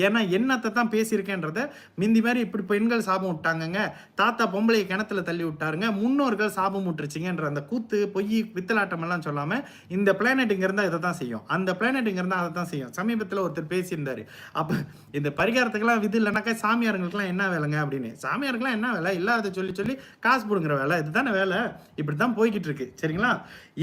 ஏன்னா என்னத்தை தான் பேசியிருக்கேன்றத மிந்தி மாதிரி இப்படி பெண்கள் சாபம் விட்டாங்கங்க, தாத்தா பொம்பளையை கிணத்துல தள்ளி விட்டாருங்க, முன்னோர்கள் சாபம் விட்டுருச்சிங்கன்ற அந்த கூத்து பொய் பித்தலாட்டம் எல்லாம் சொல்லாம இந்த பிளானட் இங்க இருந்தா இதை தான் செய்யும், அந்த பிளானட் இங்க இருந்தா அதை தான் செய்யும். சமீபத்தில் ஒருத்தர் பேசியிருந்தாரு, அப்ப இந்த பரிகாரத்துக்கெல்லாம் விது இல்லைனாக்கா சாமியாருங்களுக்குலாம் என்ன வேலைங்க அப்படின்னு. சாமியாருக்குலாம் என்ன வேலை, இல்லாத சொல்லி சொல்லி காசு போடுங்கிற வேலை, இதுதானே வேலை. இப்படி தான் போய்கிட்டு இருக்கு சரிங்களா.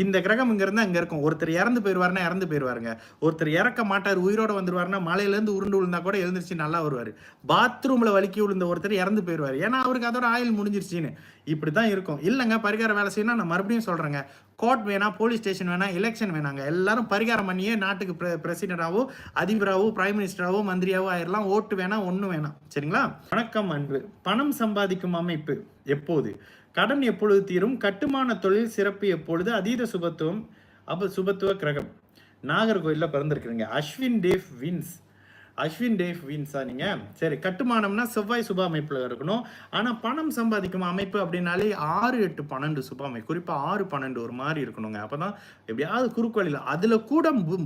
இந்த கிரகம் இங்க இருந்தா அங்க இருக்கும். ஒருத்தர் இறந்து போயிடுவாருன்னா இறந்து போயிடுவாருங்க, ஒருத்தர் இறக்க மாட்டார் உயிரோட வந்துருவாருன்னா மலையிலேருந்து உருண்டு விழுந்தா கூட எழுந்திருச்சு நல்லா வருவார், பாத்ரூம்ல வலிக்கி விழுந்த ஒருத்தர் இறந்து போயிடுவார், ஏன்னா அவருக்கு அதோட ஆயில் முடிஞ்சிருச்சுன்னு. இப்படி தான் இருக்கும். இல்லைங்க பரிகார வேலை செய்யணும், நான் மறுபடியும் சொல்றேங்க, கோர்ட் வேணாம், போலீஸ் ஸ்டேஷன் வேணாம், எலெக்ஷன் வேணாங்க, எல்லாரும் பரிகாரம் பண்ணியே நாட்டுக்கு பிரசிடென்டாவோ அதிபராவோ பிரைம் மினிஸ்டராவோ மந்திரியாவோ ஆயிரலாம். ஓட்டு வேணாம், ஒன்றும் வேணாம் சரிங்களா. வணக்கம் அன்பு. பணம் சம்பாதிக்கும் அமைப்பு எப்போது, கடன் எப்பொழுது தீரும், கட்டுமான தொழில் சிறப்பு எப்பொழுது, அதீத சுபத்துவம் சுபத்துவ கிரகம். நாகர்கோயிலில் பிறந்திருக்கிறீங்க. அஸ்வின் டேவ் வின்ஸா நீங்க? சரி, கட்டுமானம்னா செவ்வாய் சுப அமைப்புல இருக்கணும். ஆனா பணம் சம்பாதிக்கும் அமைப்பு அப்படின்னாலே 6, 8, 12 சுப அமைப்பு, குறிப்பா 6, 12 ஒரு மாதிரி இருக்கணுங்க. அப்பதான் எப்படியாவது குறுக்கோளில அதுல கூட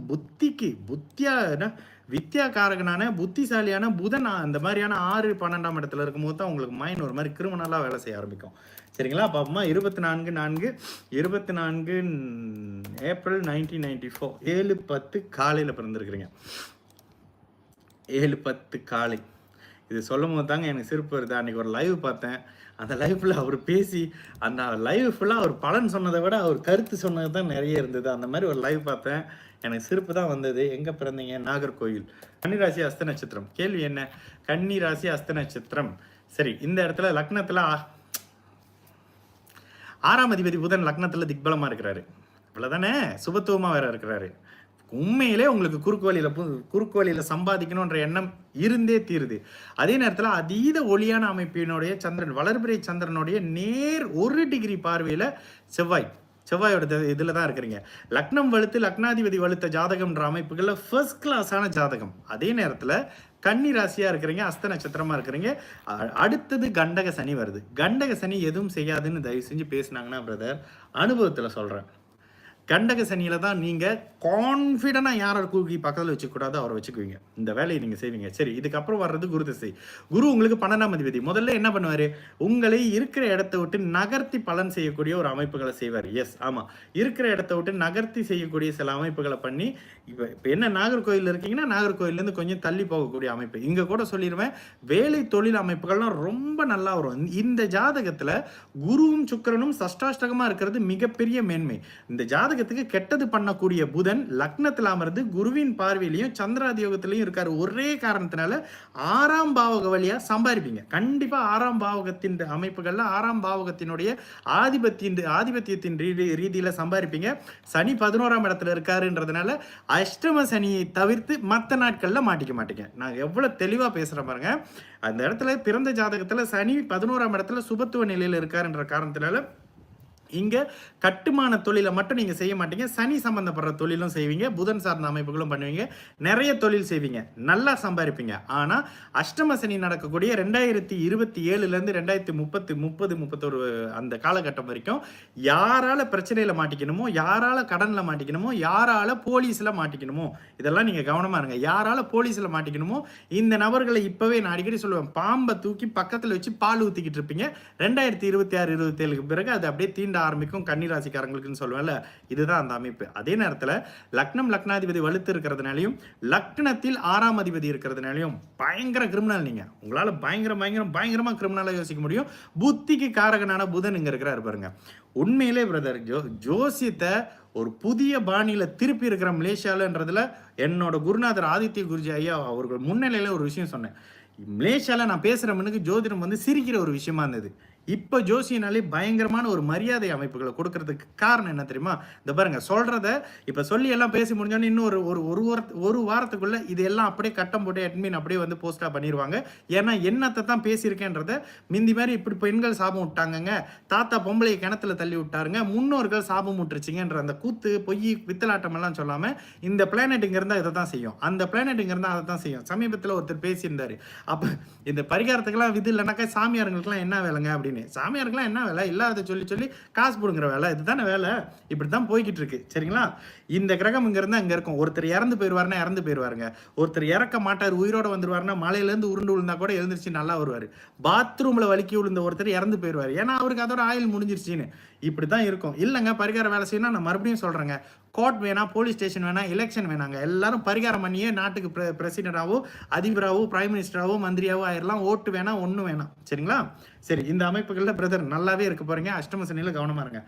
புத்திக்கு வித்யாகாரகனான புத்திசாலியான புதன் அந்த மாதிரியான 6, 12ஆம் இடத்துல இருக்கும்போது தான் உங்களுக்கு மைண்ட் ஒரு மாதிரி கிரிமினலா வேலை செய்ய ஆரம்பிக்கும் சரிங்களா. பாப்போமா. 24 ஏப்ரல் 1994 7:10 காலையில பிறந்திருக்கிறீங்க. 7:10 காலை. இது சொல்லும் போது தாங்க எனக்கு சிரிப்பு வருது. அன்றைக்கி ஒரு லைவ் பார்த்தேன். அந்த லைவில் அவர் பேசி அந்த லைவ் ஃபுல்லாக அவர் பலன் சொன்னதை விட அவர் கருத்து சொன்னது தான் நிறைய இருந்தது. அந்த மாதிரி ஒரு லைவ் பார்த்தேன், எனக்கு சிரிப்பு தான் வந்தது. எங்கே பிறந்தீங்க? நாகர்கோயில். கன்னிராசி அஸ்த நட்சத்திரம். கேள்வி என்ன? கன்னிராசி அஸ்த நட்சத்திரம். சரி, இந்த இடத்துல லக்னத்தில் 6ஆம் அதிபதி புதன் லக்னத்தில் திக்பலமாக இருக்கிறாரு. இவ்வளோதானே, சுபத்துவமாக வேற இருக்கிறாரு. உண்மையிலே உங்களுக்கு குறுக்கு வழியில சம்பாதிக்கணும்ன்ற எண்ணம் இருந்தே தீருது. அதே நேரத்தில் அதீத ஒளியான அமைப்பினுடைய சந்திரன், வளர்பிறை சந்திரனுடைய நேர் 1 டிகிரி பார்வையில செவ்வாயோட இதுல தான் இருக்கிறீங்க. லக்னம் வலுத்து லக்னாதிபதி வலுத்த ஜாதகம்ன்ற அமைப்புகள்ல ஃபர்ஸ்ட் கிளாஸான ஜாதகம். அதே நேரத்தில் கன்னி ராசியா இருக்கிறீங்க, அஸ்த நட்சத்திரமா இருக்கிறீங்க. அடுத்தது கண்டக சனி வருது. கண்டக சனி எதுவும் செய்யாதுன்னு தயவு செஞ்சு பேசினாங்கன்னா பிரதர், அனுபவத்துல சொல்றேன், கண்டக சனியில தான் நீங்க கான்ஃபிடண்டா யாரை கூக்கி பக்கத்தில் வச்சுக்கூடாது அவரை வச்சுக்குவீங்க. இந்த வேலையை நீங்க செய்வீங்க. சரி, இதுக்கப்புறம் வர்றது குரு திசை. குரு உங்களுக்கு 12ஆம் அதிபதி. முதல்ல என்ன பண்ணுவாரு, உங்களை இருக்கிற இடத்த விட்டு நகர்த்தி பலன் செய்யக்கூடிய ஒரு அமைப்புகளை செய்வார். எஸ், ஆமா, இருக்கிற இடத்த விட்டு நகர்த்தி செய்யக்கூடிய சில அமைப்புகளை பண்ணி, இப்போ என்ன நாகர்கோயில் இருக்கீங்கன்னா நாகர்கோயிலேருந்து கொஞ்சம் தள்ளி போகக்கூடிய அமைப்பு. இங்க கூட சொல்லிடுவேன், வேலை தொழில் அமைப்புகள்லாம் ரொம்ப நல்லா வரும். இந்த ஜாதகத்துல குருவும் சுக்கிரனும் சஷ்டாஷ்டகமா இருக்கிறது மிகப்பெரிய மேன்மை. இந்த ஜாதகத்துக்கு கெட்டது பண்ணக்கூடிய புதன் லக்னத்தில் அமர்ந்து குருவின் பார்வையிலையும் சந்திராதியோகத்திலையும் இருக்காரு. ஒரே காரணத்தினால 6ஆம் பாவக வழியா சம்பாதிப்பீங்க. கண்டிப்பா 6ஆம் பாவகத்தின் அமைப்புகள்ல 6ஆம் பாவகத்தினுடைய ஆதிபத்தியத்தின் ரீதியில சம்பாதிப்பீங்க. சனி 11ஆம் இடத்துல இருக்காருன்றதுனால அஷ்டம சனியை தவிர்த்து மற்ற நாட்கள்ல மாட்டிக்க மாட்டீங்க. நான் எவ்வளவு தெளிவா பேசுறேன் பாருங்க. அந்த இடத்துல பிறந்த ஜாதகத்துல சனி 11ஆம் இடத்துல சுபத்துவ நிலையில இருக்காருன்ற காரணத்தினால இங்க கட்டுமான தொழிலை மட்டும் நீங்க செய்ய மாட்டீங்க, சனி சம்பந்தப்படுற தொழிலும் செய்வீங்க, புதன் சார்ந்த அமைப்புகளும் பண்ணுவீங்க, நிறைய தொழில் செய்வீங்க, நல்லா சம்பாதிப்பீங்க. ஆனா அஷ்டம சனி நடக்கக்கூடிய 2027 2030 அந்த காலகட்டம் வரைக்கும் யாரால பிரச்சனையில மாட்டிக்கணுமோ, யாரால கடன்ல மாட்டிக்கணுமோ, யாரால போலீஸ்ல மாட்டிக்கணுமோ, இதெல்லாம் நீங்க கவனமா இருங்க. யாரால போலீஸ்ல மாட்டிக்கணுமோ இந்த நபர்களை இப்பவே நான் அடிக்கடி சொல்லுவேன், பாம்பை தூக்கி பக்கத்துல வச்சு பால் ஊத்திக்கிட்டு இருப்பீங்க. 2026 27க்கு பிறகு அது அப்படியே தீண்ட ஆரம்பிக்கும். கன்னிராசிக்காரங்களுக்குன்னு சொல்லுவேன்ல, இதுதான் அந்த அமைப்பு. அதே நேரத்தில் லக்னாதிபதி வலுத்து இருக்கிறதுனாலையும் லக்னத்தில் 6ஆம் அதிபதி இருக்கிறதுனாலையும் பயங்கர கிரிமினல். நீங்க உங்களால பயங்கரமா கிரிமினலா யோசிக்க முடியும். புத்திக்கு காரகனான புதன் இங்க இருக்கிறாரு பாருங்க. உண்மையிலே பிரதர், ஜோசியத்தை ஒரு புதிய பாணியில திருப்பி இருக்கிற மலேசியாலன்றதுல என்னோட குருநாதர் ஆதித்ய குருஜி ஐயா அவர்கள் முன்னிலையில ஒரு விஷயம் சொன்னேன். மலேசியால நான் பேசுற மனுக்கு ஜோதிடம் சிரிக்கிற ஒரு விஷயமா இருந்தது. இப்போ ஜோசியனாலே பயங்கரமான ஒரு மரியாதை அமைப்புகளை கொடுக்கறதுக்கு காரணம் என்ன தெரியுமா? இந்த பாருங்க, சொல்றத இப்ப சொல்லி எல்லாம் பேசி முடிஞ்சோன்னு இன்னும் ஒரு வாரத்துக்குள்ள இது எல்லாம் அப்படியே கட்டம் போட்டு அட்மின் அப்படியே போஸ்டா பண்ணிடுவாங்க. ஏன்னா என்னத்தை தான் பேசியிருக்கேன்றத மிந்தி மாதிரி இப்படி பெண்கள் சாபம் விட்டாங்கங்க, தாத்தா பொம்பளையை கிணத்துல தள்ளி விட்டாருங்க, முன்னோர்கள் சாபம் விட்டுருச்சிங்கன்ற அந்த கூத்து பொய் பித்தலாட்டம் எல்லாம் சொல்லாம இந்த பிளானட் இங்க இருந்தா இதை தான் செய்யும், அந்த பிளானட் இங்க இருந்தா அதை தான் செய்யும். சமீபத்தில் ஒருத்தர் பேசியிருந்தாரு, அப்ப இந்த பரிகாரத்துக்கெல்லாம் விது இல்லைனாக்கா சாமியாருங்களுக்குலாம் என்ன வேலைங்க அப்படின்னு. அப்படின்னு. சாமியாருக்குலாம் என்ன வேலை? இல்லாத சொல்லி சொல்லி காசு போடுங்கிற வேலை, இதுதானே வேலை. இப்படித்தான் போய்கிட்டு இருக்கு. சரிங்களா? இந்த கிரகம் இங்க இருந்து அங்க இருக்கும். ஒருத்தர் இறந்து போயிருவாருன்னா இறந்து போயிருவாருங்க. ஒருத்தர் இறக்க மாட்டார், உயிரோட வந்துருவாருன்னா மலையில இருந்து உருண்டு விழுந்தா கூட எழுந்திருச்சு நல்லா வருவாரு. பாத்ரூம்ல வலிக்கி விழுந்த ஒருத்தர் இறந்து போயிருவாரு, ஏன்னா அவருக்கு அதோட ஆயுள் முடிஞ்சிருச்சுன்னு. இப்படித்தான் இருக்கும். இல்லைங்க, பரிகார வேலை செய்யணும். நான் மறுபடியும் சொல்றேங்க, கோர்ட் வேணா, போலீஸ் ஸ்டேஷன் வேணா, எலெக்ஷன் வேணாங்க. எல்லாரும் பரிகாரம் பண்ணியே நாட்டுக்கு பிரசிடண்டாவோ, அதிபராவோ, பிரைம் மினிஸ்டராவோ, மந்திரியாவோ ஆயிரலாம். ஓட்டு வேணாம், ஒன்றும் வேணாம். சரிங்களா? சரி, இந்த அமைப்புகள்ல பிரதர் நல்லாவே இருக்க போறீங்க. அஷ்டம சனியில கவனமா இருங்க.